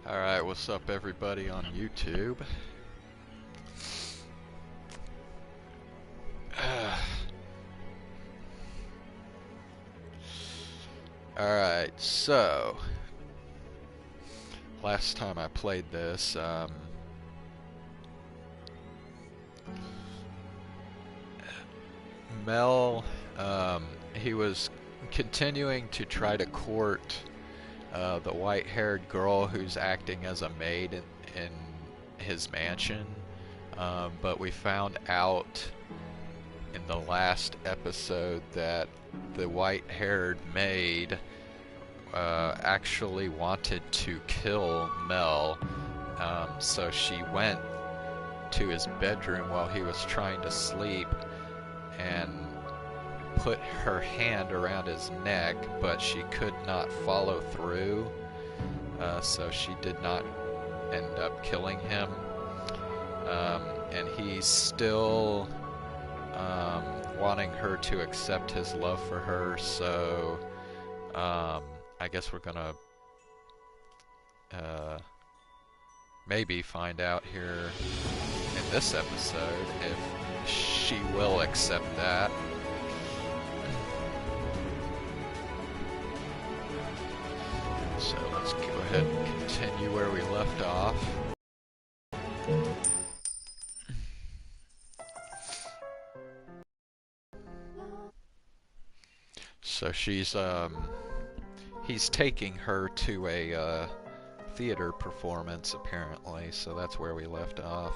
Alright, what's up everybody on YouTube? Alright, so last time I played this, Mell, he was continuing to try to court the white-haired girl who's acting as a maid in his mansion, but we found out in the last episode that the white-haired maid actually wanted to kill Mell, so she went to his bedroom while he was trying to sleep and put her hand around his neck, but she could not follow through, so she did not end up killing him. And he's still wanting her to accept his love for her, so I guess we're gonna maybe find out here in this episode if she will accept that. So let's go ahead and continue where we left off. So he's taking her to a theater performance apparently, so that's where we left off.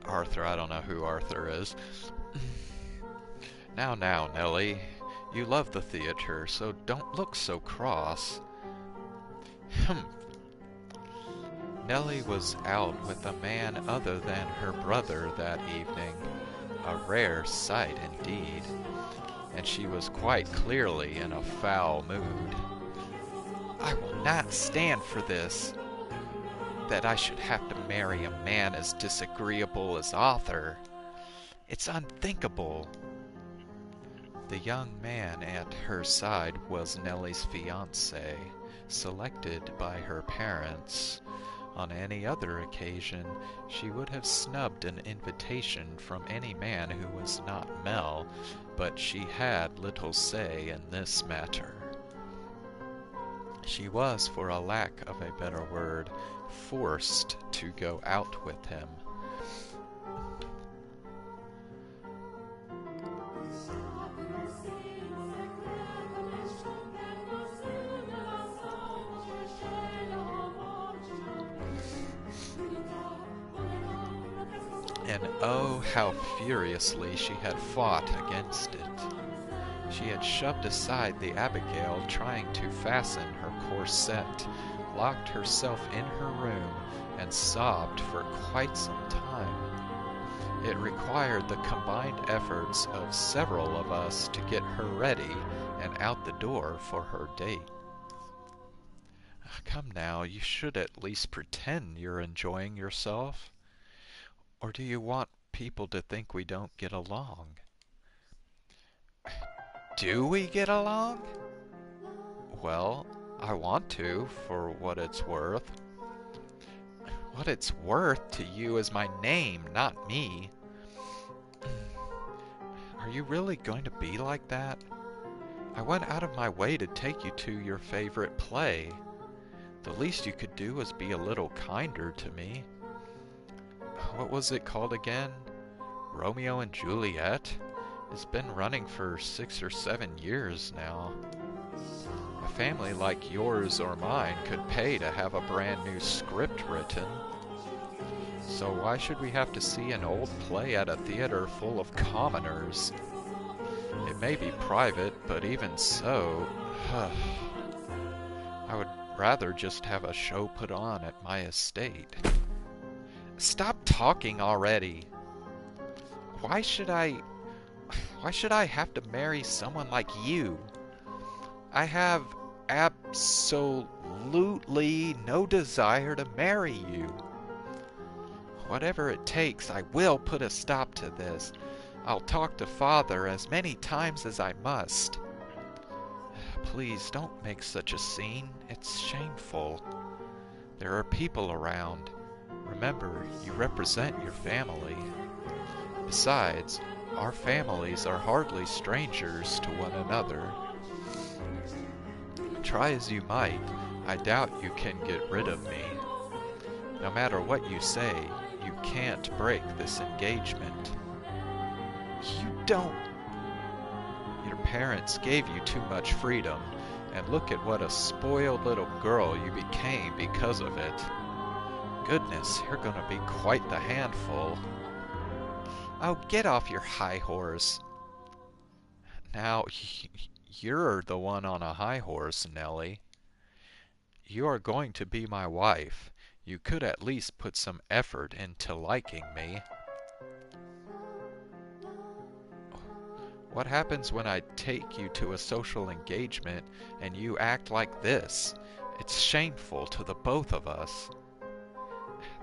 Arthur, I don't know who Arthur is. Now, Nellie, you love the theater, so don't look so cross. Nellie was out with a man other than her brother that evening, a rare sight indeed, and she was quite clearly in a foul mood. I will not stand for this, that I should have to marry a man as disagreeable as Arthur. It's unthinkable. The young man at her side was Nellie's fiancé, selected by her parents. On any other occasion, she would have snubbed an invitation from any man who was not Mell, but she had little say in this matter. She was, for a lack of a better word, forced to go out with him. And oh, how furiously she had fought against it. She had shoved aside the Abigail trying to fasten her corset, locked herself in her room, and sobbed for quite some time. It required the combined efforts of several of us to get her ready and out the door for her date. Come now, you should at least pretend you're enjoying yourself. Or do you want people to think we don't get along? Do we get along? Well, I want to, for what it's worth. What it's worth to you is my name, not me. Are you really going to be like that? I went out of my way to take you to your favorite play. The least you could do is be a little kinder to me. What was it called again? Romeo and Juliet? It's been running for 6 or 7 years now. A family like yours or mine could pay to have a brand new script written. So why should we have to see an old play at a theater full of commoners? It may be private, but even so, I would rather just have a show put on at my estate. Stop talking already. Why should I have to marry someone like you? I have absolutely no desire to marry you. Whatever it takes, I will put a stop to this. I'll talk to Father as many times as I must. Please don't make such a scene. It's shameful. There are people around. Remember, you represent your family. Besides, our families are hardly strangers to one another. Try as you might, I doubt you can get rid of me. No matter what you say, you can't break this engagement. You don't. Your parents gave you too much freedom, and look at what a spoiled little girl you became because of it. Goodness, you're gonna be quite the handful. Oh, get off your high horse. Now, you're the one on a high horse, Nellie. You are going to be my wife. You could at least put some effort into liking me. What happens when I take you to a social engagement and you act like this? It's shameful to the both of us.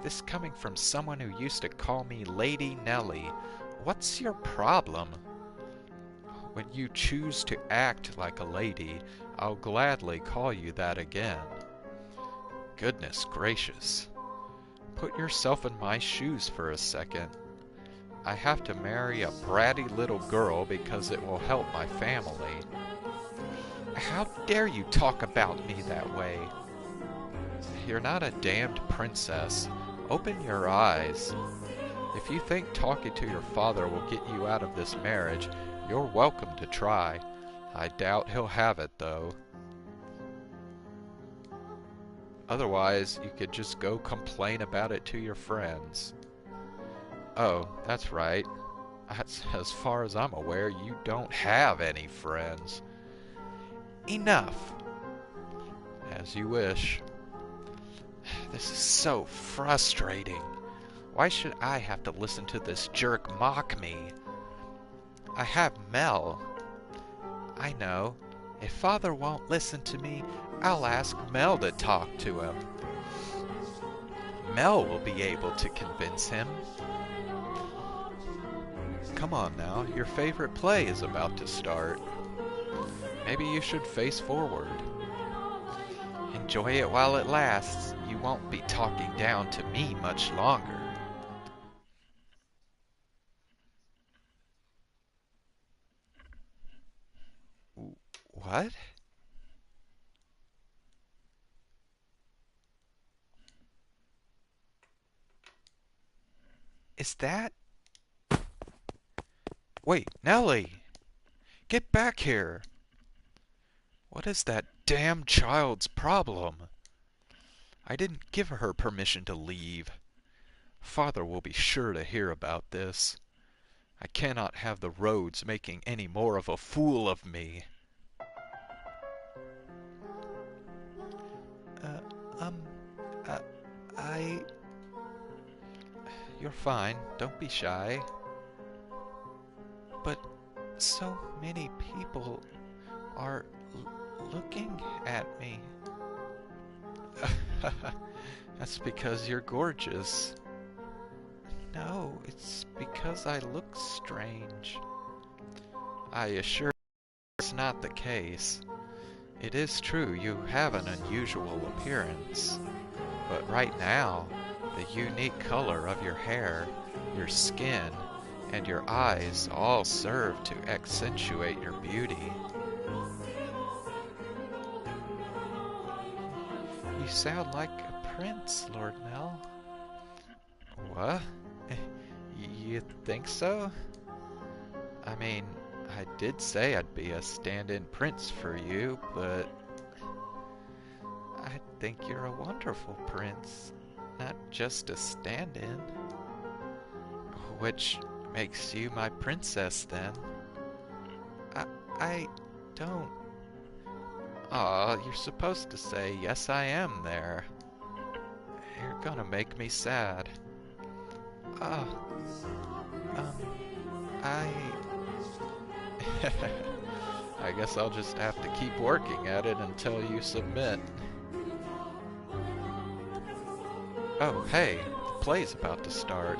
This coming from someone who used to call me Lady Nellie. What's your problem? When you choose to act like a lady, I'll gladly call you that again. Goodness gracious. Put yourself in my shoes for a second. I have to marry a bratty little girl because it will help my family. How dare you talk about me that way? You're not a damned princess. Open your eyes. If you think talking to your father will get you out of this marriage, you're welcome to try. I doubt he'll have it, though. Otherwise, you could just go complain about it to your friends. Oh, that's right. As far as I'm aware, you don't have any friends. Enough. As you wish. This is so frustrating. Why should I have to listen to this jerk mock me? I have Mell. I know. If Father won't listen to me, I'll ask Mell to talk to him. Mell will be able to convince him. Come on now, your favorite play is about to start. Maybe you should face forward. Enjoy it while it lasts. You won't be talking down to me much longer. What? Is that... Wait, Nellie! Get back here! What is that damn child's problem? I didn't give her permission to leave. Father will be sure to hear about this. I cannot have the roads making any more of a fool of me. I... You're fine. Don't be shy. But so many people are looking at me. That's because you're gorgeous. No, it's because I look strange. I assure you it's not the case. It is true you have an unusual appearance. But right now, the unique color of your hair, your skin, and your eyes all serve to accentuate your beauty. You sound like a prince, Lord Mell. What? You think so? I mean, I did say I'd be a stand-in prince for you, but I think you're a wonderful prince, not just a stand-in. Which makes you my princess, then. I don't... Aw, you're supposed to say, yes I am there. You're gonna make me sad. I... I guess I'll just have to keep working at it until you submit. Oh, hey, the play's about to start.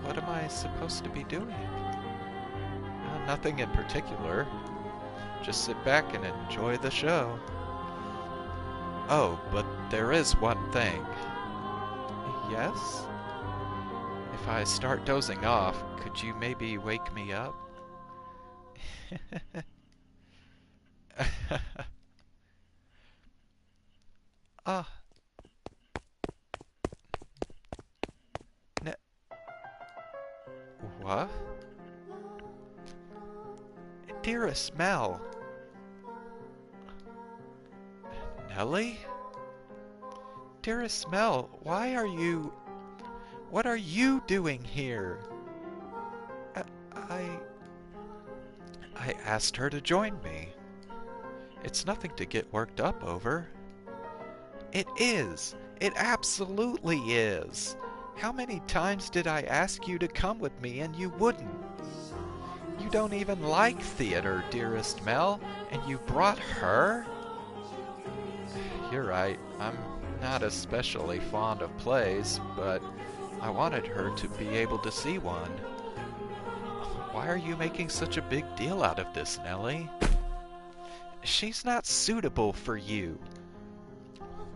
What am I I supposed to be doing? Nothing in particular. Just sit back and enjoy the show. Oh, but there is one thing. Yes? If I start dozing off, could you maybe wake me up? Ah. What? Dearest Mell. Nellie? Dearest Mell, why are you... What are you doing here? I asked her to join me. It's nothing to get worked up over. It is. It absolutely is. How many times did I ask you to come with me and you wouldn't? You don't even like theater, dearest Mell, and you brought her? You're right. I'm not especially fond of plays, but I wanted her to be able to see one. Why are you making such a big deal out of this, Nellie? She's not suitable for you.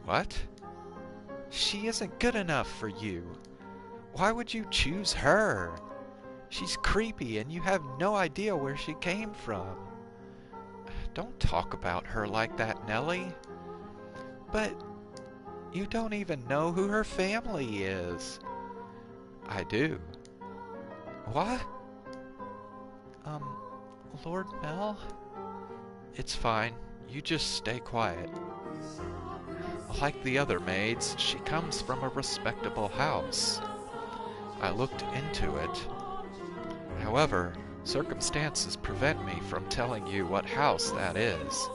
What? She isn't good enough for you. Why would you choose her? She's creepy and you have no idea where she came from. Don't talk about her like that, Nellie. But you don't even know who her family is. I do. What? Lord Mell? It's fine. You just stay quiet. Like the other maids, she comes from a respectable house. I looked into it. However, circumstances prevent me from telling you what house that is.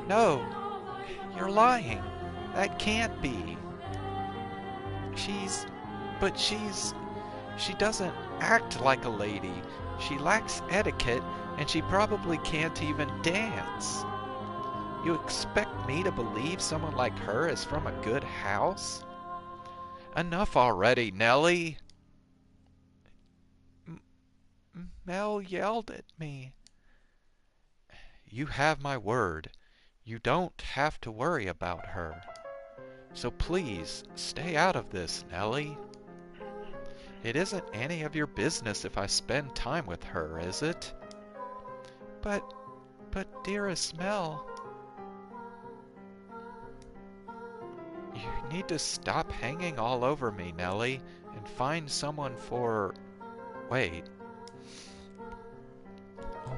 No, you're lying. That can't be. She doesn't act like a lady. She lacks etiquette, and she probably can't even dance. You expect me to believe someone like her is from a good house? Enough already, Nellie! Mell yelled at me. You have my word. You don't have to worry about her. So please, stay out of this, Nellie. It isn't any of your business if I spend time with her, is it? But dearest Mell... You need to stop hanging all over me, Nellie, and find someone for... Wait.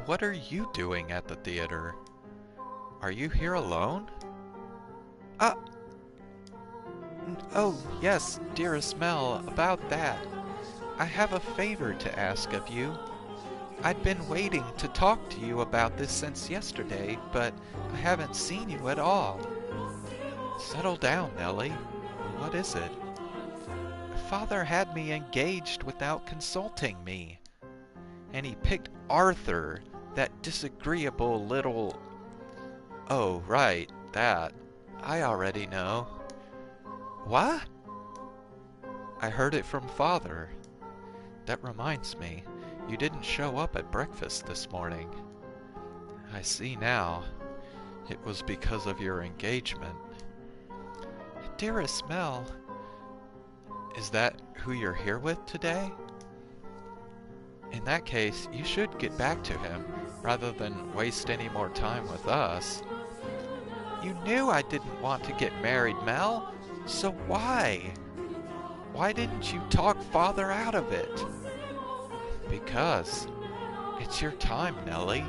What are you doing at the theater? Are you here alone? Oh, yes, dearest Mell, about that. I have a favor to ask of you. I'd been waiting to talk to you about this since yesterday, but I haven't seen you at all. Settle down, Nellie. What is it? Father had me engaged without consulting me. And he picked Arthur, that disagreeable little... Oh, right, that. I already know. What? I heard it from Father. That reminds me, you didn't show up at breakfast this morning. I see now. It was because of your engagement. Dearest Mell, is that who you're here with today? In that case, you should get back to him, rather than waste any more time with us. You knew I didn't want to get married, Mell, so why? Why didn't you talk Father out of it? Because it's your time, Nellie.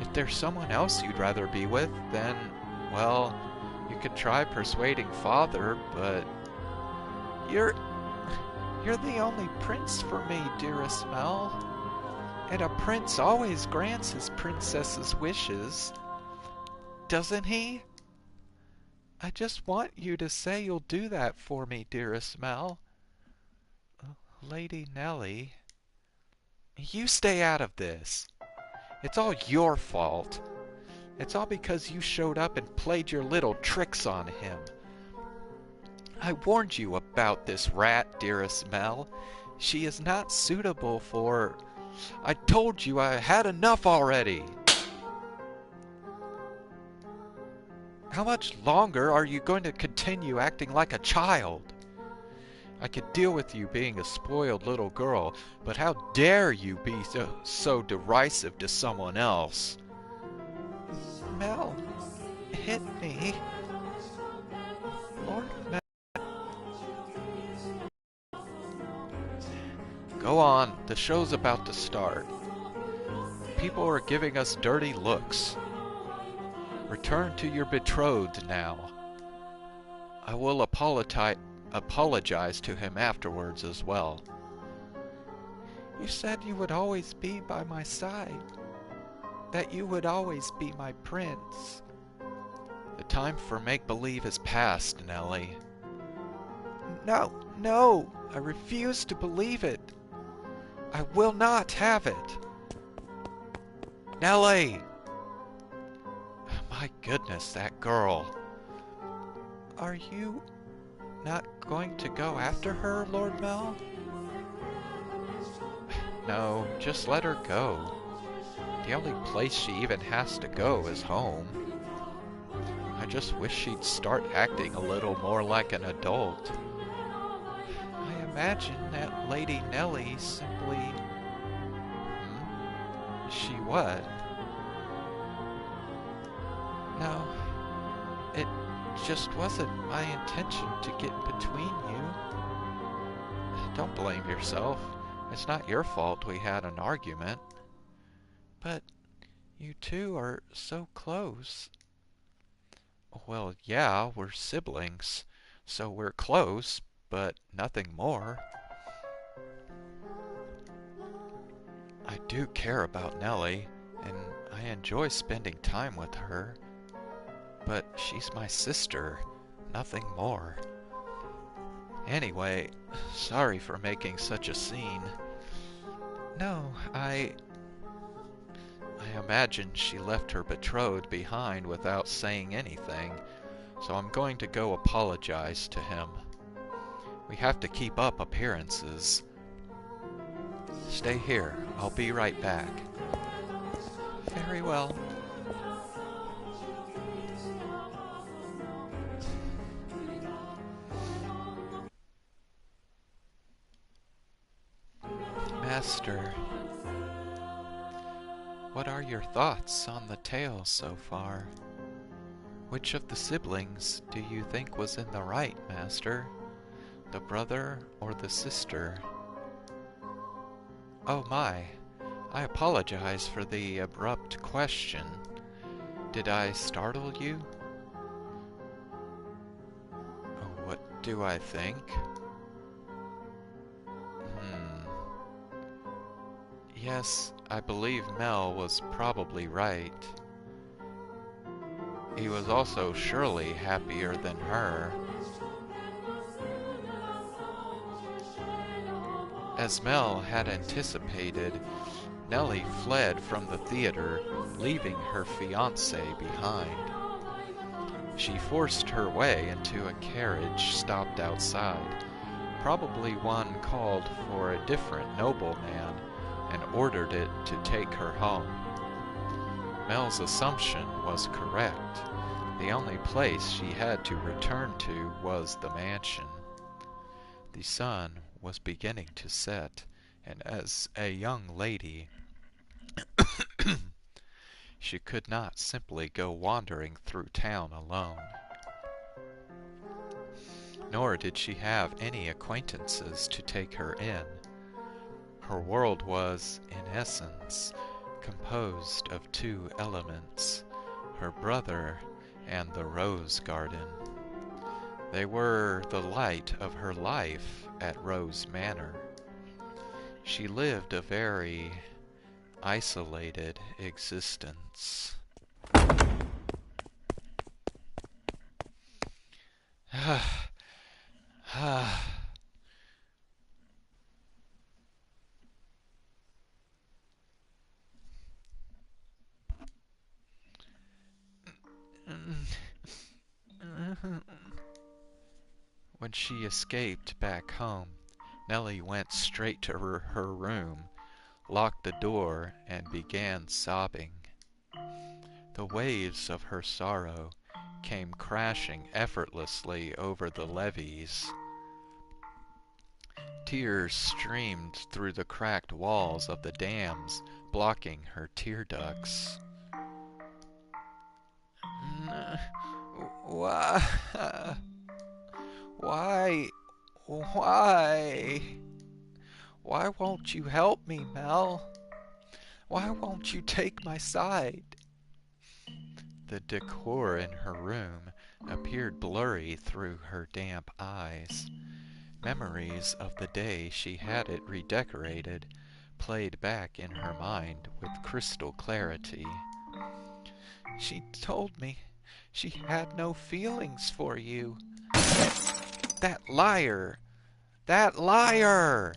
If there's someone else you'd rather be with, then, well, you could try persuading Father, but you're the only prince for me, dearest Mell. And a prince always grants his princess's wishes. Doesn't he? I just want you to say you'll do that for me, dearest Mell. Lady Nellie, you stay out of this. It's all your fault. It's all because you showed up and played your little tricks on him. I warned you about this rat, dearest Mell, She is not suitable for... I told you I had enough already! How much longer are you going to continue acting like a child? I could deal with you being a spoiled little girl, but how dare you be so derisive to someone else? Mell hit me. Lord Mell. Go on, the show's about to start. People are giving us dirty looks. Return to your betrothed now. I will apologize to him afterwards as well. You said you would always be by my side. That you would always be my prince. The time for make-believe is past, Nellie. No, I refuse to believe it. I will not have it. Nellie! My goodness, that girl. Are you not going to go after her, Lord Mell? No, just let her go. The only place she even has to go is home. I just wish she'd start acting a little more like an adult. I imagine that Lady Nellie simply... She what? No, it just wasn't my intention to get between you. Don't blame yourself. It's not your fault we had an argument. But you two are so close. Well, yeah, we're siblings, so we're close, but nothing more. I do care about Nellie, and I enjoy spending time with her. But she's my sister, nothing more. Anyway, sorry for making such a scene. No, I imagine she left her betrothed behind without saying anything, so I'm going to go apologize to him. We have to keep up appearances. Stay here. I'll be right back. Very well. Master, what are your thoughts on the tale so far? Which of the siblings do you think was in the right, Master? The brother or the sister? Oh my, I apologize for the abrupt question. Did I startle you? What do I think? Yes, I believe Mell was probably right. He was also surely happier than her. As Mell had anticipated, Nellie fled from the theater, leaving her fiancé behind. She forced her way into a carriage stopped outside, probably one called for a different nobleman, and ordered it to take her home. Mell's assumption was correct. The only place she had to return to was the mansion. The sun was beginning to set, and as a young lady, she could not simply go wandering through town alone. Nor did she have any acquaintances to take her in. Her world was, in essence, composed of two elements, her brother and the rose garden. They were the light of her life at Rose Manor. She lived a very isolated existence. When she escaped back home, Nellie went straight to her room, locked the door, and began sobbing. The waves of her sorrow came crashing effortlessly over the levees. Tears streamed through the cracked walls of the dams, blocking her tear ducts. Why? Why? Why? Why won't you help me, Mell? Why won't you take my side? The decor in her room appeared blurry through her damp eyes. Memories of the day she had it redecorated played back in her mind with crystal clarity. She told me she had no feelings for you. That liar! That liar!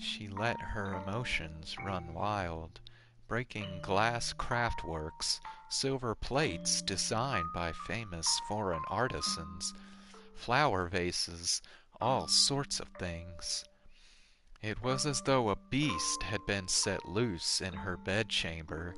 She let her emotions run wild, breaking glass craftworks, silver plates designed by famous foreign artisans, flower vases, all sorts of things. It was as though a beast had been set loose in her bedchamber.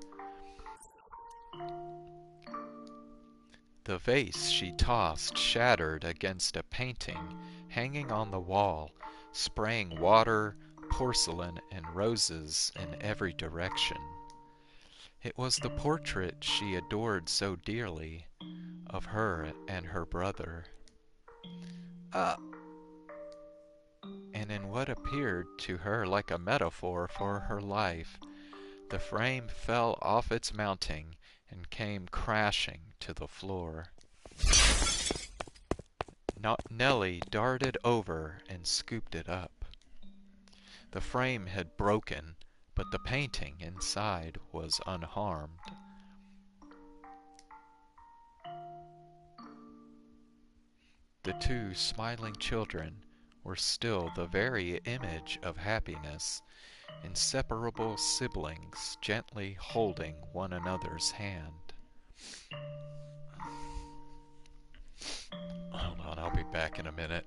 The vase she tossed shattered against a painting hanging on the wall, spraying water, porcelain, and roses in every direction. It was the portrait she adored so dearly, of her and her brother. Uh, and in what appeared to her like a metaphor for her life, the frame fell off its mounting and came crashing to the floor. Nellie darted over and scooped it up. The frame had broken, but the painting inside was unharmed. The two smiling children were still the very image of happiness, inseparable siblings gently holding one another's hand. Hold on, I'll be back in a minute.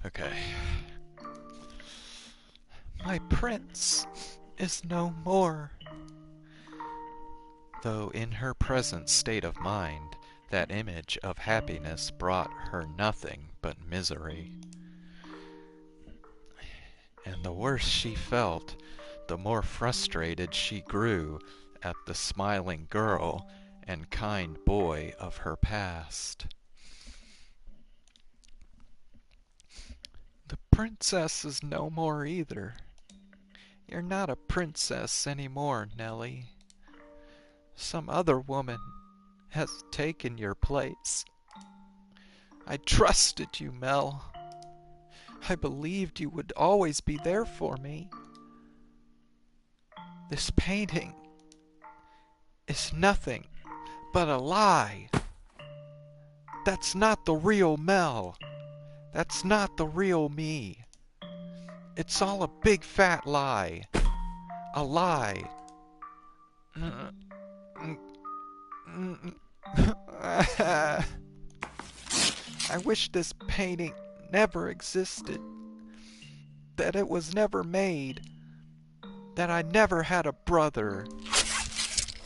Okay. My prince is no more. Though in her present state of mind, that image of happiness brought her nothing but misery. And the worse she felt, the more frustrated she grew at the smiling girl and kind boy of her past. The princess is no more either. You're not a princess anymore, Nellie. Some other woman has taken your place. I trusted you, Mell. I believed you would always be there for me. This painting is nothing but a lie. That's not the real Mell. That's not the real me. It's all a big fat lie. A lie. I wish this painting never existed. That it was never made. That I never had a brother.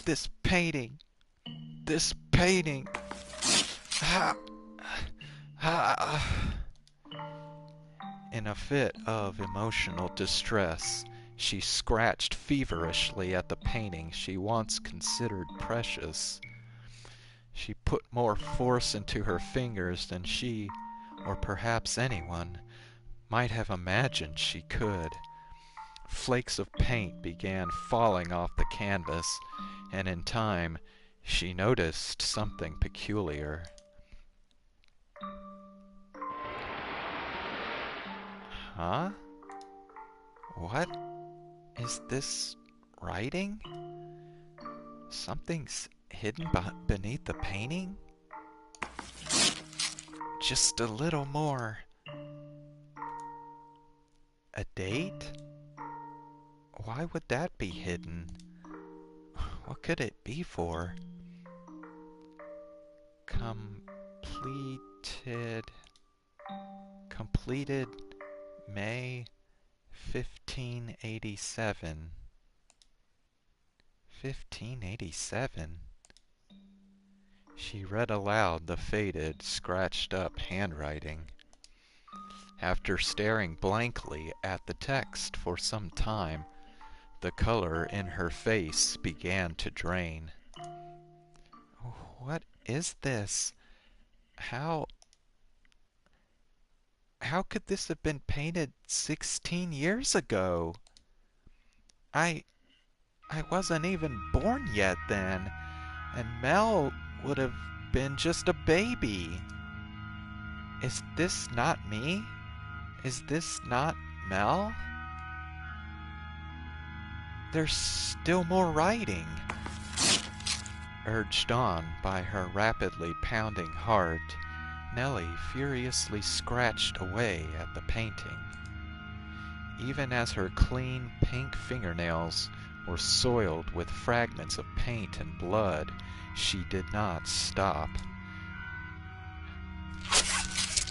This painting. In a fit of emotional distress, she scratched feverishly at the painting she once considered precious. She put more force into her fingers than she, or perhaps anyone, might have imagined she could. Flakes of paint began falling off the canvas, and in time she noticed something peculiar. Huh? What is this writing? Something's hidden beneath the painting? Just a little more. A date? Why would that be hidden? What could it be for? Completed May 1587. 1587? She read aloud the faded, scratched-up handwriting. After staring blankly at the text for some time, the color in her face began to drain. What is this? How could this have been painted 16 years ago? I wasn't even born yet then, and Mell would have been just a baby. Is this not me? Is this not Mell? There's still more writing. Urged on by her rapidly pounding heart, Nellie furiously scratched away at the painting. Even as her clean pink fingernails were soiled with fragments of paint and blood, she did not stop.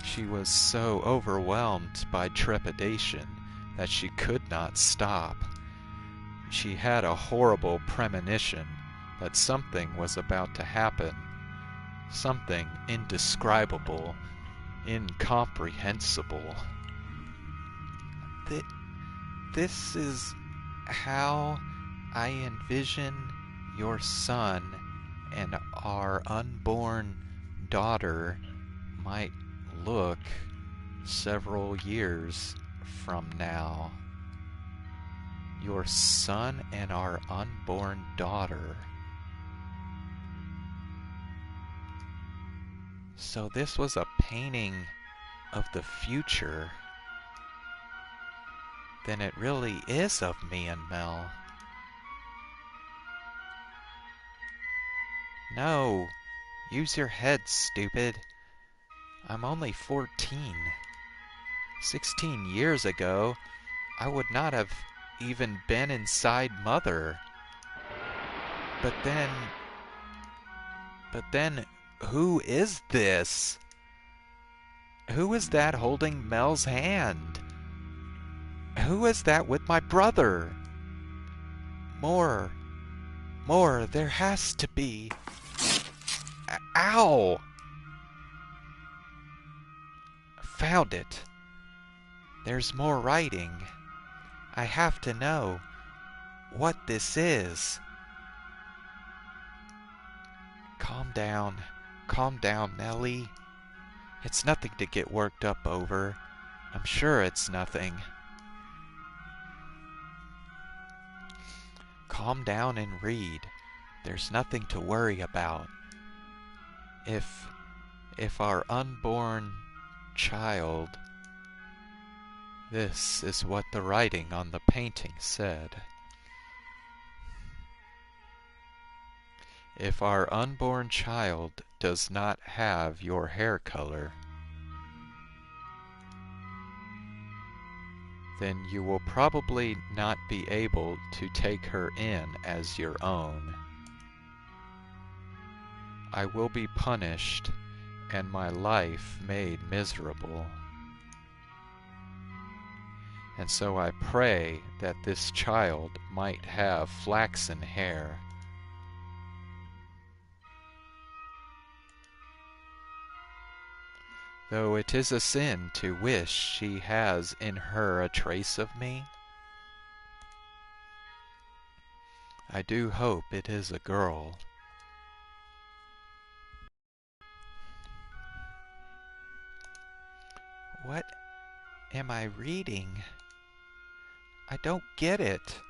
She was so overwhelmed by trepidation that she could not stop. She had a horrible premonition that something was about to happen, something indescribable, incomprehensible. This is how I envision your son and our unborn daughter might look several years from now. Your son and our unborn daughter. So this was a painting of the future. Then it really is of me and Mell. No, use your head, stupid. I'm only 14. 16 years ago, I would not have even been inside Mother. But then, who is this? Who is that holding Mell's hand? Who is that with my brother? More, there has to be. Ow! Found it. There's more writing. I have to know what this is. Calm down, Nellie. It's nothing to get worked up over. I'm sure it's nothing. Calm down and read. There's nothing to worry about. If our unborn child... This is what the writing on the painting said. If our unborn child does not have your hair color, then you will probably not be able to take her in as your own. I will be punished and my life made miserable. And so I pray that this child might have flaxen hair. though it is a sin to wish she has in her a trace of me. I do hope it is a girl. What am I reading? I don't get it.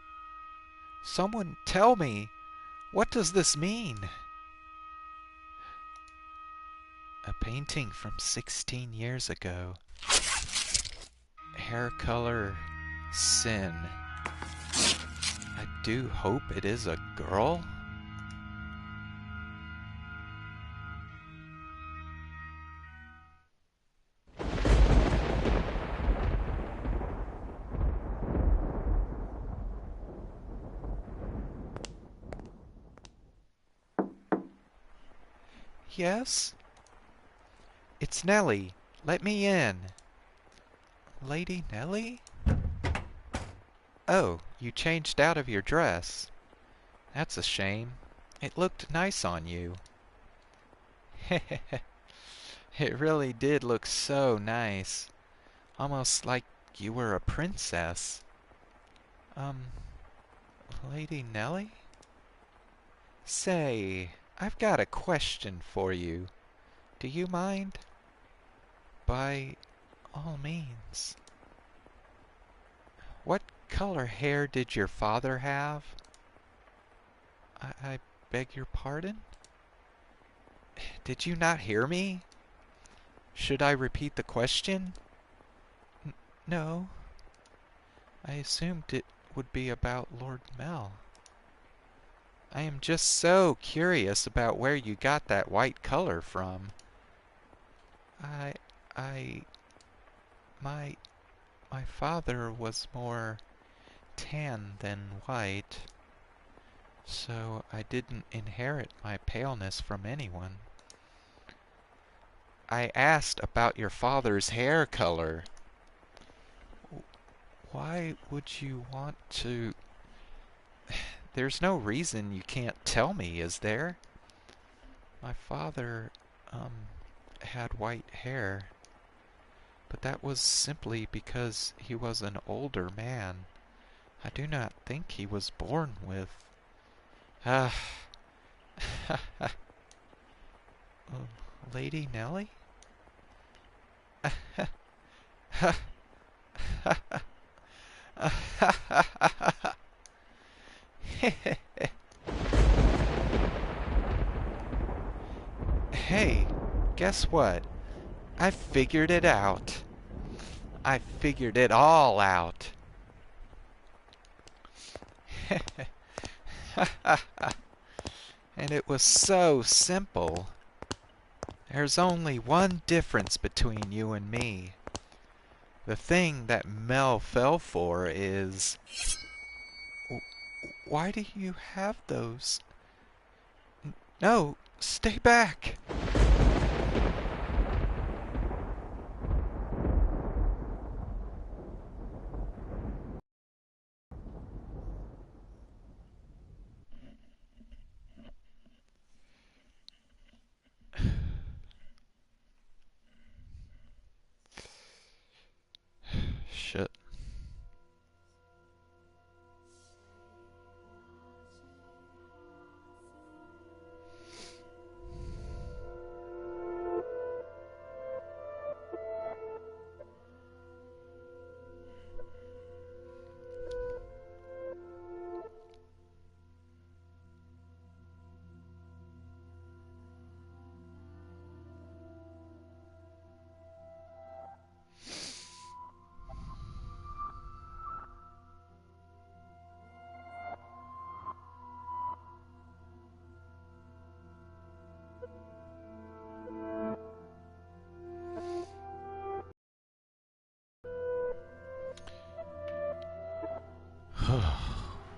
Someone tell me, what does this mean? A painting from 16 years ago. Hair color, sin. I do hope it is a girl. Yes? It's Nellie. Let me in. Lady Nellie? Oh, you changed out of your dress. That's a shame. It looked nice on you. It really did look so nice. Almost like you were a princess. Um, Lady Nellie? Say, I've got a question for you. Do you mind? By all means. What color hair did your father have? I beg your pardon? Did you not hear me? Should I repeat the question? No. I assumed it would be about Lord Mell. I am just so curious about where you got that white color from. I, I, my father was more tan than white, so I didn't inherit my paleness from anyone. I asked about your father's hair color. Why would you want to... There's no reason you can't tell me, is there? My father, had white hair, but that was simply because he was an older man. I do not think he was born with... Ah... Oh, Lady Nellie? Hey, guess what? I figured it out. I figured it all out. And it was so simple. There's only one difference between you and me. The thing that Mell fell for is... Why do you have those? No, stay back! Shit.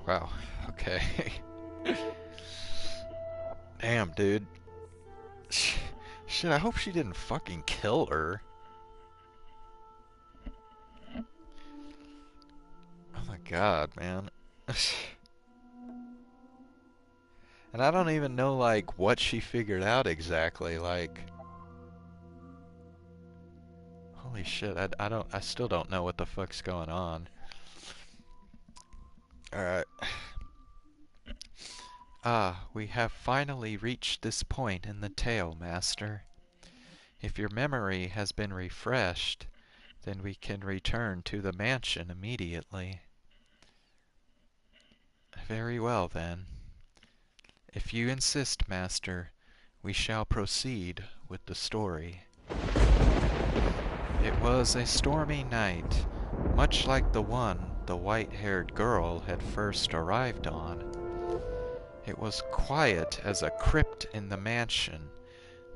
Wow, okay. Damn, dude. Shit, I hope she didn't fucking kill her. Oh my god, man. And I don't even know, like, what she figured out exactly, like... Holy shit, I still don't know what the fuck's going on. Alright. Ah, we have finally reached this point in the tale, Master. If your memory has been refreshed, then we can return to the mansion immediately. Very well, then. If you insist, Master, we shall proceed with the story. It was a stormy night, much like the one the white-haired girl had first arrived on. It was quiet as a crypt in the mansion,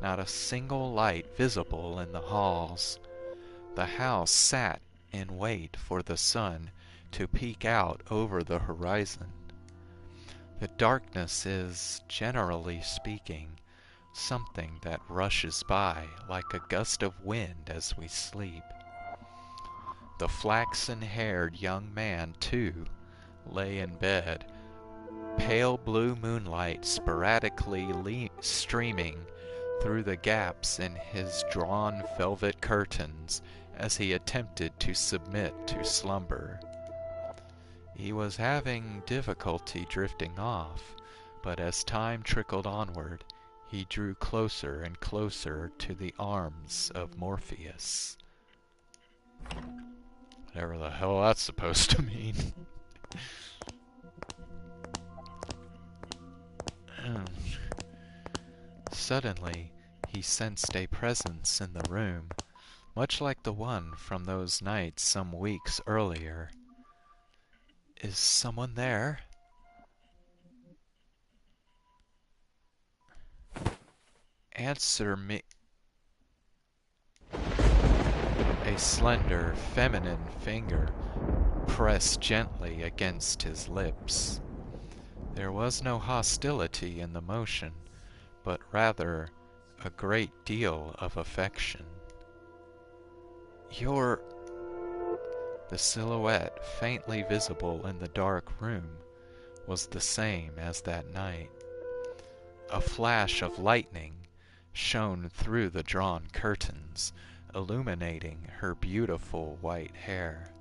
not a single light visible in the halls. The house sat in wait for the sun to peek out over the horizon. The darkness is, generally speaking, something that rushes by like a gust of wind as we sleep. The flaxen-haired young man, too, lay in bed, pale blue moonlight sporadically streaming through the gaps in his drawn velvet curtains as he attempted to submit to slumber. He was having difficulty drifting off, but as time trickled onward, he drew closer and closer to the arms of Morpheus. Whatever the hell that's supposed to mean. Suddenly, he sensed a presence in the room, much like the one from those nights some weeks earlier. Is someone there? Answer me. A slender, feminine finger pressed gently against his lips. There was no hostility in the motion, but rather a great deal of affection. You're... The silhouette, faintly visible in the dark room, was the same as that night. A flash of lightning shone through the drawn curtains, illuminating her beautiful white hair.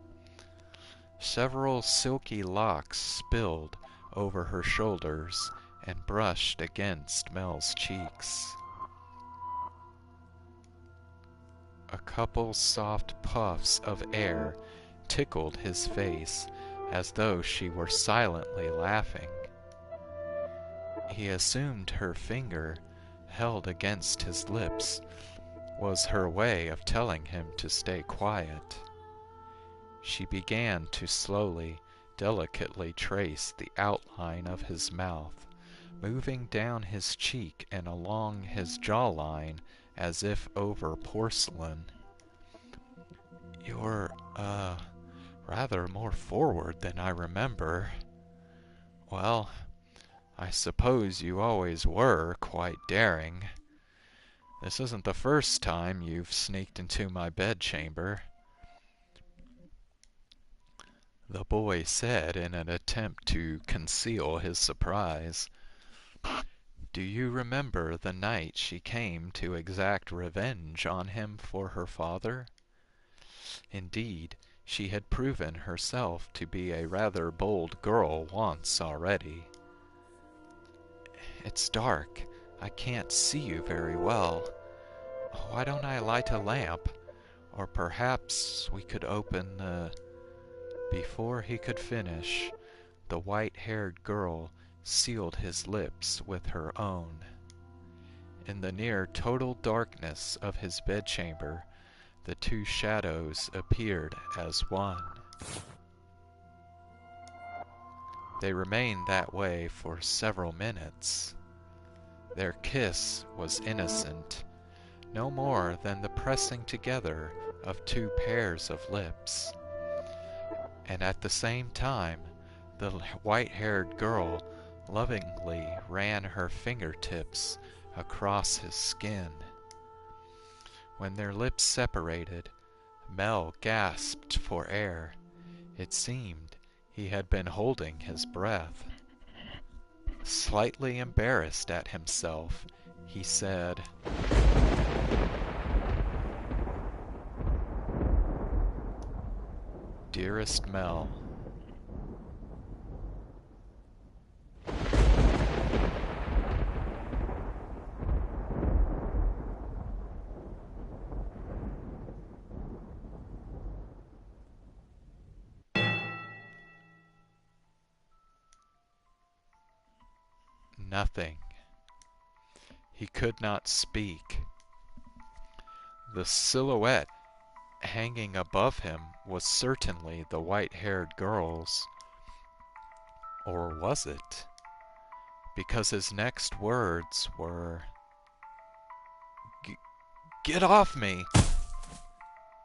Several silky locks spilled over her shoulders and brushed against Mell's cheeks. A couple soft puffs of air tickled his face as though she were silently laughing. He assumed her finger, held against his lips, was her way of telling him to stay quiet. She began to slowly, delicately trace the outline of his mouth, moving down his cheek and along his jawline as if over porcelain. You're, rather more forward than I remember. Well, I suppose you always were quite daring. This isn't the first time you've sneaked into my bedchamber, the boy said in an attempt to conceal his surprise. Do you remember the night she came to exact revenge on him for her father? Indeed, she had proven herself to be a rather bold girl once already. It's dark. I can't see you very well. Why don't I light a lamp? Or perhaps we could open the... Before he could finish, the white-haired girl sealed his lips with her own. In the near total darkness of his bedchamber, the two shadows appeared as one. They remained that way for several minutes. Their kiss was innocent, no more than the pressing together of two pairs of lips. And at the same time, the white-haired girl lovingly ran her fingertips across his skin. When their lips separated, Mell gasped for air. It seemed he had been holding his breath. Slightly embarrassed at himself, he said, dearest Mell. Nothing. He could not speak. The silhouette hanging above him was certainly the white-haired girl's. Or was it? Because his next words were, "Get off me!"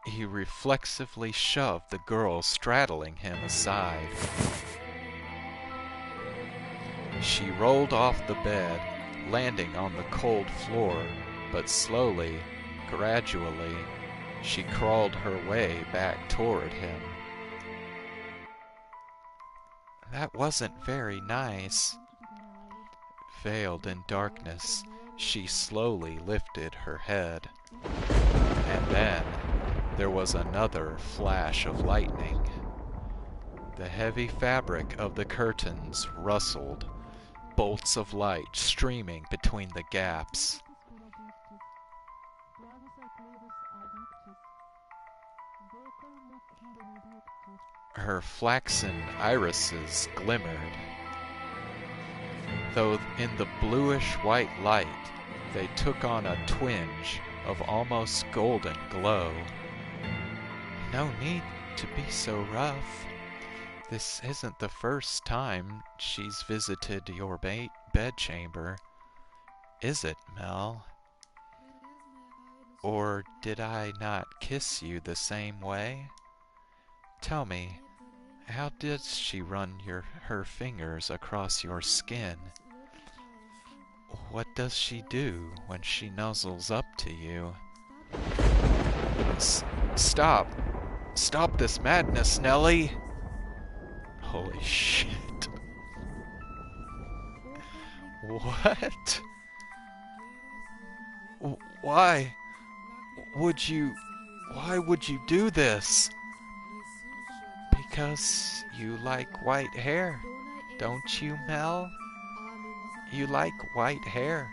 He reflexively shoved the girl straddling him aside. She rolled off the bed, landing on the cold floor, but slowly, gradually, she crawled her way back toward him. That wasn't very nice. Veiled in darkness, she slowly lifted her head. And then there was another flash of lightning. The heavy fabric of the curtains rustled, bolts of light streaming between the gaps. Her flaxen irises glimmered, though in the bluish-white light they took on a twinge of almost golden glow. No need to be so rough. This isn't the first time she's visited your bedchamber, is it, Mell? Or did I not kiss you the same way? Tell me, how does she run her fingers across your skin? What does she do when she nuzzles up to you? Stop! Stop this madness, Nellie! Holy shit. What? Why would you do this? Because you like white hair, don't you, Mell? You like white hair,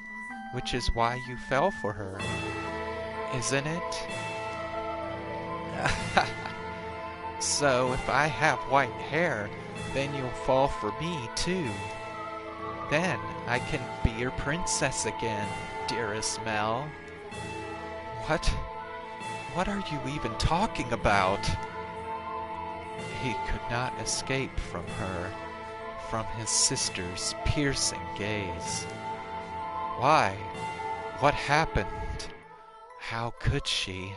which is why you fell for her, isn't it? So if I have white hair, then you'll fall for me too. Then I can be your princess again, dearest Mell. What are you even talking about? He could not escape from her, from his sister's piercing gaze. Why? What happened? How could she?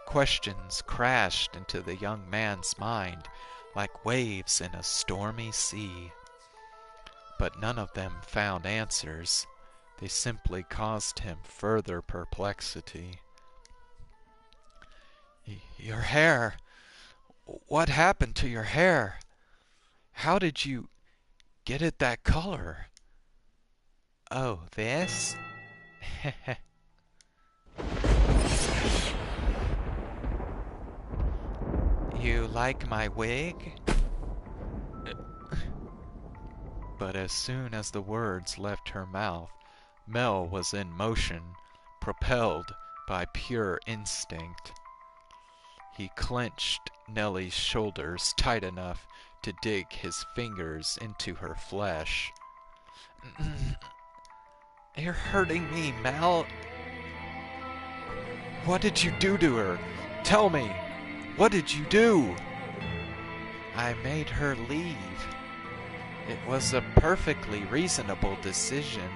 Questions crashed into the young man's mind like waves in a stormy sea. But none of them found answers. They simply caused him further perplexity. Your hair! What happened to your hair? How did you get it that color? Oh, this? You like my wig? But as soon as the words left her mouth, Mell was in motion, propelled by pure instinct. He clenched Nellie's shoulders tight enough to dig his fingers into her flesh. You're hurting me, Mell. What did you do to her? Tell me, what did you do? I made her leave. It was a perfectly reasonable decision.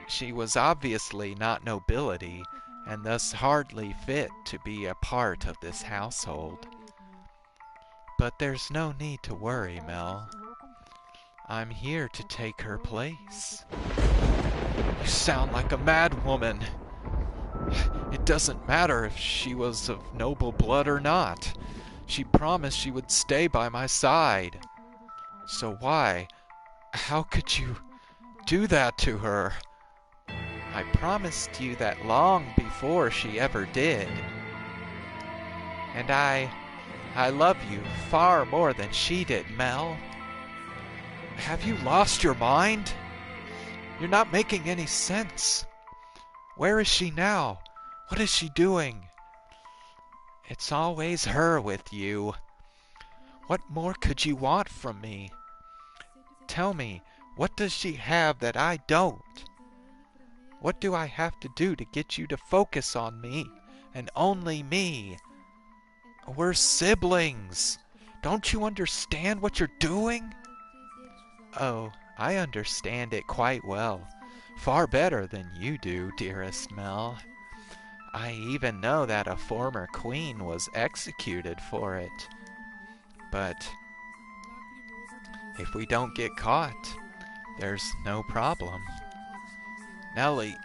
She was obviously not nobility, and thus hardly fit to be a part of this household. But there's no need to worry, Mell. I'm here to take her place. You sound like a mad woman. It doesn't matter if she was of noble blood or not. She promised she would stay by my side. So how could you do that to her? I promised you that long before she ever did. And I I love you far more than she did, Mell. Have you lost your mind? You're not making any sense. Where is she now? What is she doing? It's always her with you. What more could you want from me? Tell me, what does she have that I don't? What do I have to do to get you to focus on me, and only me? We're siblings. Don't you understand what you're doing? Oh, I understand it quite well. Far better than you do, dearest Mell. I even know that a former queen was executed for it. But if we don't get caught, there's no problem. Nellie,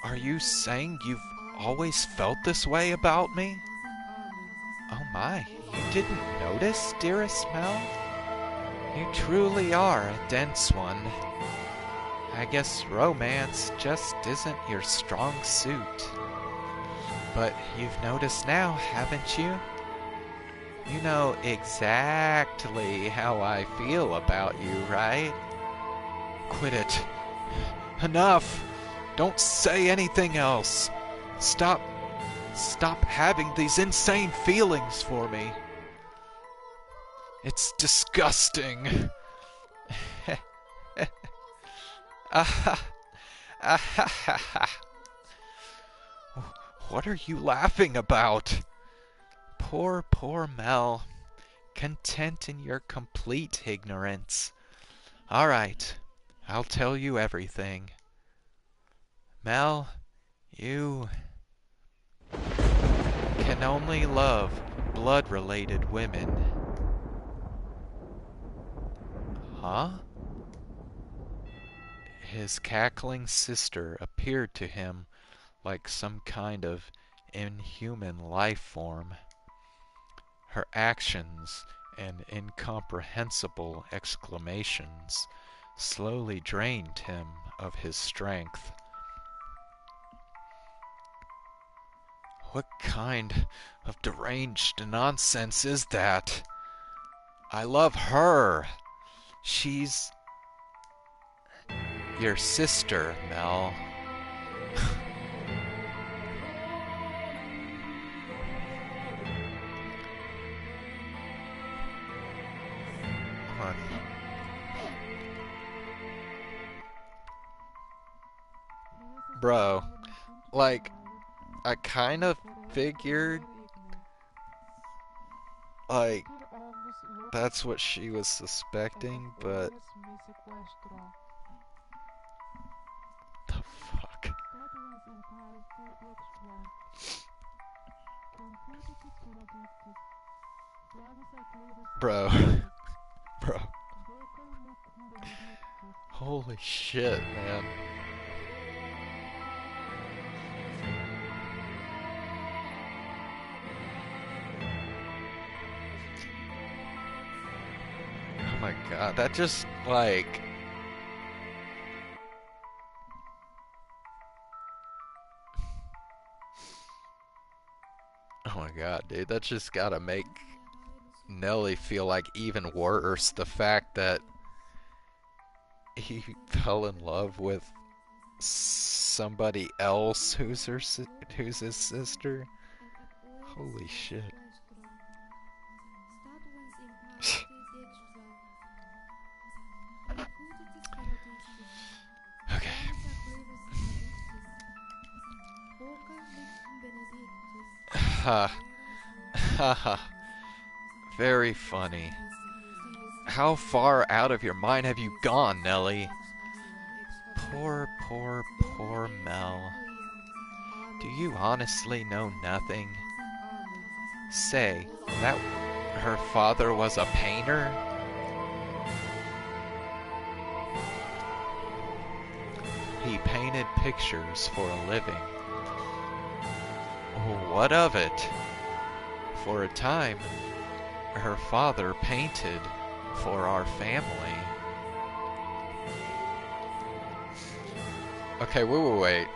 are you saying you've always felt this way about me? Oh my, you didn't notice, dearest Mell? You truly are a dense one. I guess romance just isn't your strong suit. But you've noticed now, haven't you? You know exactly how I feel about you, right? Quit it. Enough! Don't say anything else. Stop having these insane feelings for me. It's disgusting. What are you laughing about? Poor Mell. Content in your complete ignorance. All right, I'll tell you everything. Mell, you can only love blood-related women. Huh? His cackling sister appeared to him like some kind of inhuman life form. Her actions and incomprehensible exclamations slowly drained him of his strength. What kind of deranged nonsense is that? I love her. She's your sister, Mell. Bro, like, I kind of figured, like, that's what she was suspecting, but the fuck? Bro. Bro. Holy shit, man. Oh my god, that just, like... Oh my god, dude, that just gotta make Nelly feel like even worse. The fact that he fell in love with somebody else who's his sister. Holy shit. Okay. Ha. Ha ha. Very funny. How far out of your mind have you gone, Nelly? Poor Mell. Do you honestly know nothing? Say, that her father was a painter? He painted pictures for a living. What of it? For a time, her father painted for our family. Okay, wait.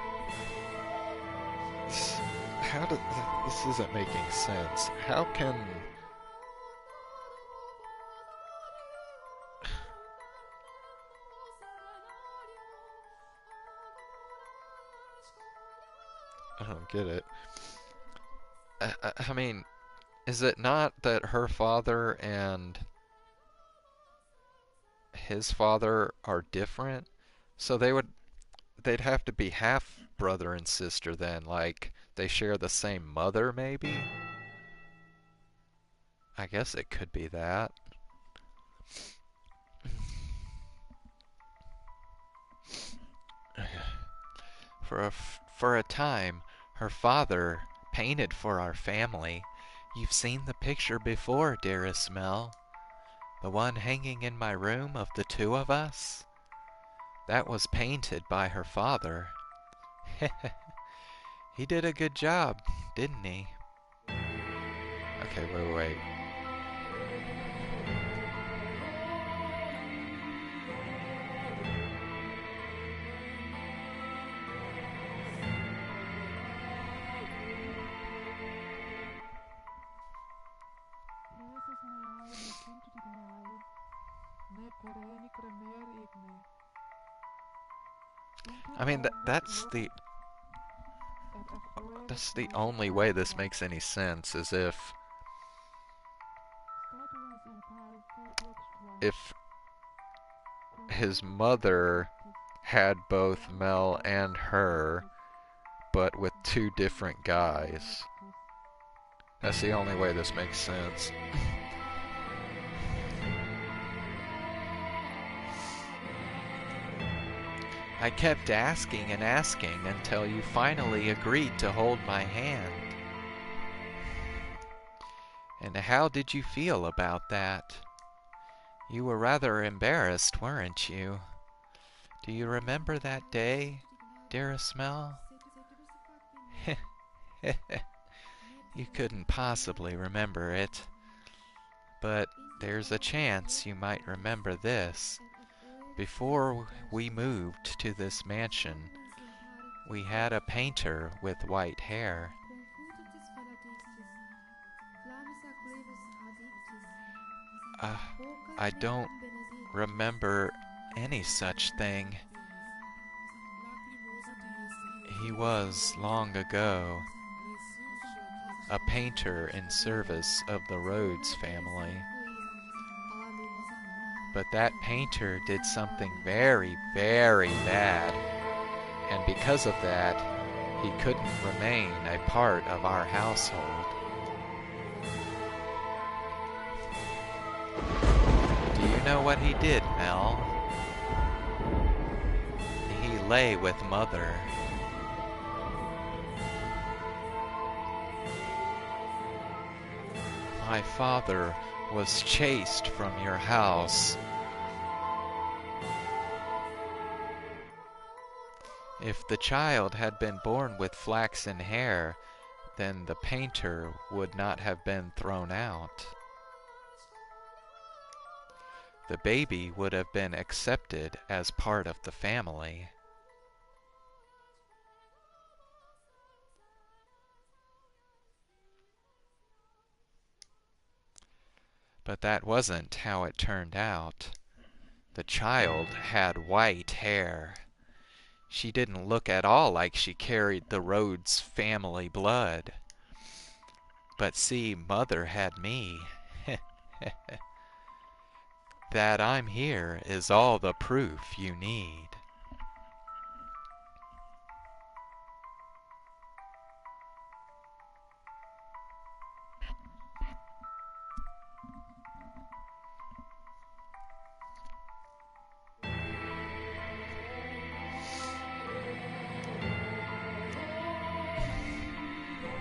how does this isn't making sense? How can I don't get it. I mean, is it not that her father and his father are different? So they'd have to be half brother and sister then, like they share the same mother maybe? I guess it could be that. For a time, her father painted for our family. You've seen the picture before, dearest Mell. The one hanging in my room of the two of us? That was painted by her father. He did a good job, didn't he? Okay, wait. I mean, that's the only way this makes any sense, is if his mother had both Mell and her, but with two different guys. That's the only way this makes sense. I kept asking and asking until you finally agreed to hold my hand. And how did you feel about that? You were rather embarrassed, weren't you? Do you remember that day, dearest Mell? You couldn't possibly remember it. But there's a chance you might remember this. Before we moved to this mansion, we had a painter with white hair. I don't remember any such thing. He was, long ago, a painter in service of the Rhodes family. But that painter did something very, very bad, and because of that, he couldn't remain a part of our household. Do you know what he did, Mell? He lay with Mother. My father was chased from your house. If the child had been born with flaxen hair, then the painter would not have been thrown out. The baby would have been accepted as part of the family. But that wasn't how it turned out. The child had white hair. She didn't look at all like she carried the Rhodes family blood. But see, Mother had me. That I'm here is all the proof you need.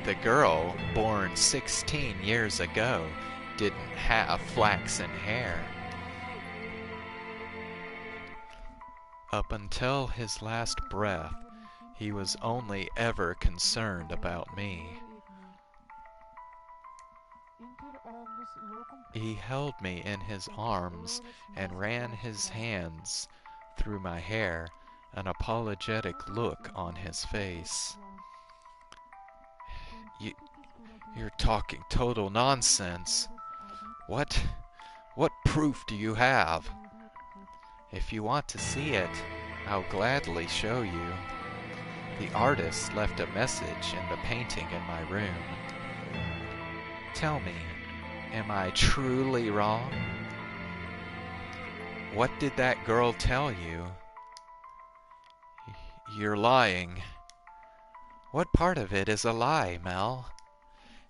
The girl, born 16 years ago, didn't have flaxen hair. Up until his last breath, he was only ever concerned about me. He held me in his arms and ran his hands through my hair, an apologetic look on his face. You're talking total nonsense. What what proof do you have? If you want to see it, I'll gladly show you. The artist left a message in the painting in my room. Tell me, am I truly wrong? What did that girl tell you? You're lying. What part of it is a lie, Mell?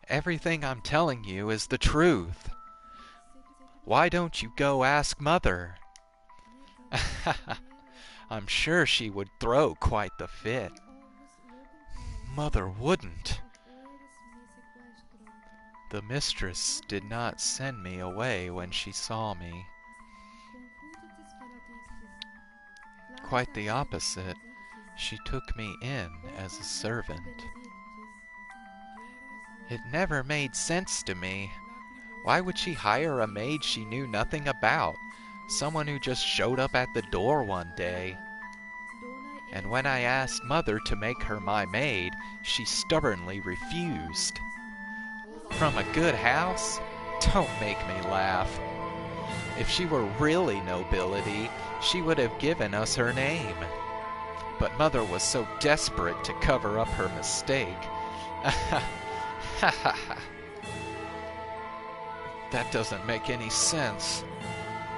Everything I'm telling you is the truth. Why don't you go ask Mother? I'm sure she would throw quite the fit. Mother wouldn't. The mistress did not send me away when she saw me. Quite the opposite. She took me in as a servant. It never made sense to me. Why would she hire a maid she knew nothing about? Someone who just showed up at the door one day. And when I asked Mother to make her my maid, she stubbornly refused. From a good house? Don't make me laugh. If she were really nobility, she would have given us her name. But Mother was so desperate to cover up her mistake. That doesn't make any sense.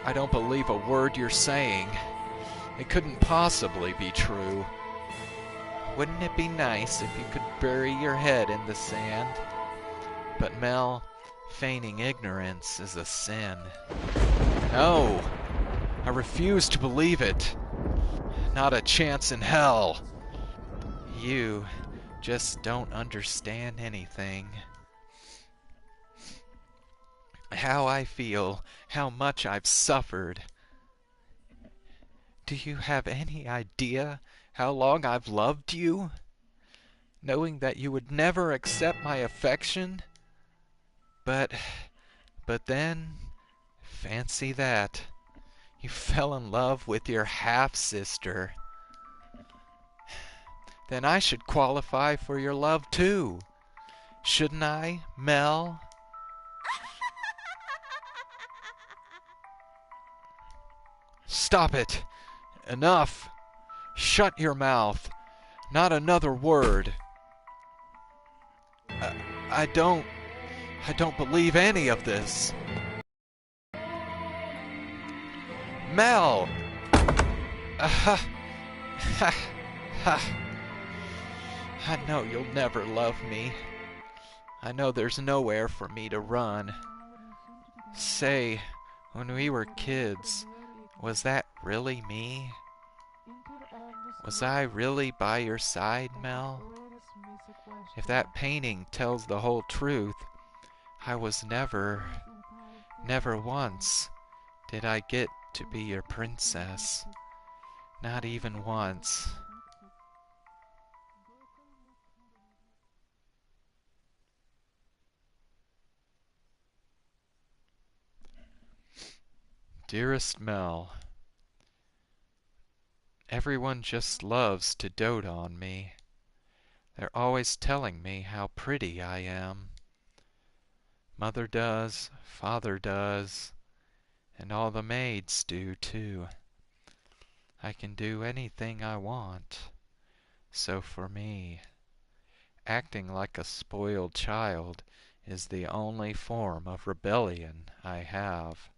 I don't believe a word you're saying. It couldn't possibly be true. Wouldn't it be nice if you could bury your head in the sand? But Mell, feigning ignorance is a sin. No! I refuse to believe it. Not a chance in hell. You just don't understand anything. How I feel, how much I've suffered. Do you have any idea how long I've loved you? Knowing that you would never accept my affection? But then, fancy that. You fell in love with your half-sister. Then I should qualify for your love too. Shouldn't I, Mell? Stop it! Enough! Shut your mouth! Not another word! I don't believe any of this. Mell! I know you'll never love me. I know there's nowhere for me to run. Say, when we were kids, was that really me? Was I really by your side, Mell? If that painting tells the whole truth, I was never once did I get to be your princess. Not even once. Dearest Mell, everyone just loves to dote on me. They're always telling me how pretty I am. Mother does, Father does, and all the maids do too. I can do anything I want. So for me, acting like a spoiled child is the only form of rebellion I have.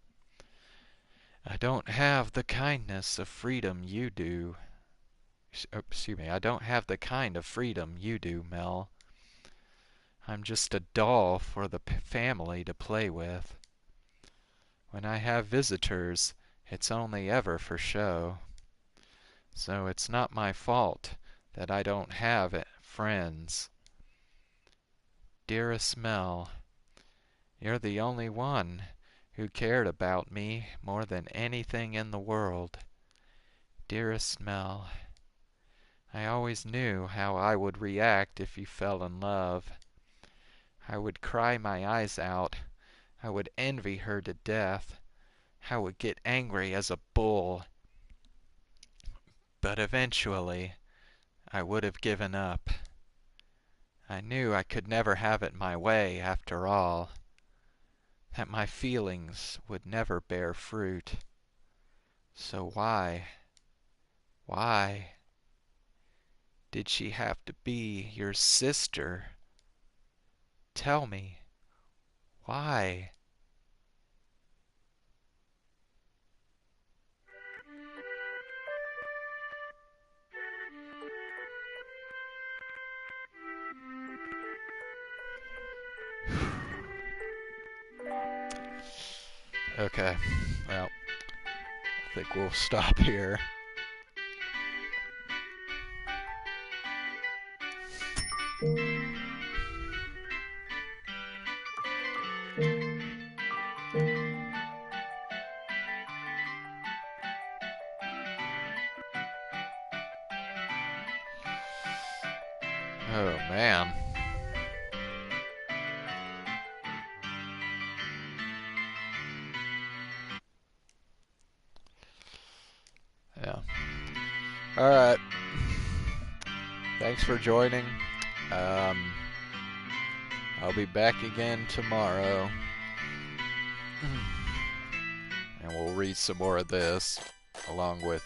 I don't have the kindness of freedom you do. I don't have the kind of freedom you do, Mell. I'm just a doll for the family to play with. When I have visitors, it's only ever for show. So it's not my fault that I don't have friends. Dearest Mell, you're the only one who cared about me more than anything in the world. Dearest Mell, I always knew how I would react if you fell in love. I would cry my eyes out. I would envy her to death. I would get angry as a bull. But eventually, I would have given up. I knew I could never have it my way after all, that my feelings would never bear fruit. So why did she have to be your sister? Tell me, why? Okay, well, I think we'll stop here. Oh man. Yeah. Alright. Thanks for joining. Um, I'll be back again tomorrow. And we'll read some more of this, along with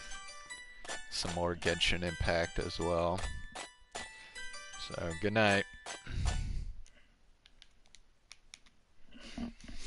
some more Genshin Impact as well. So, good night.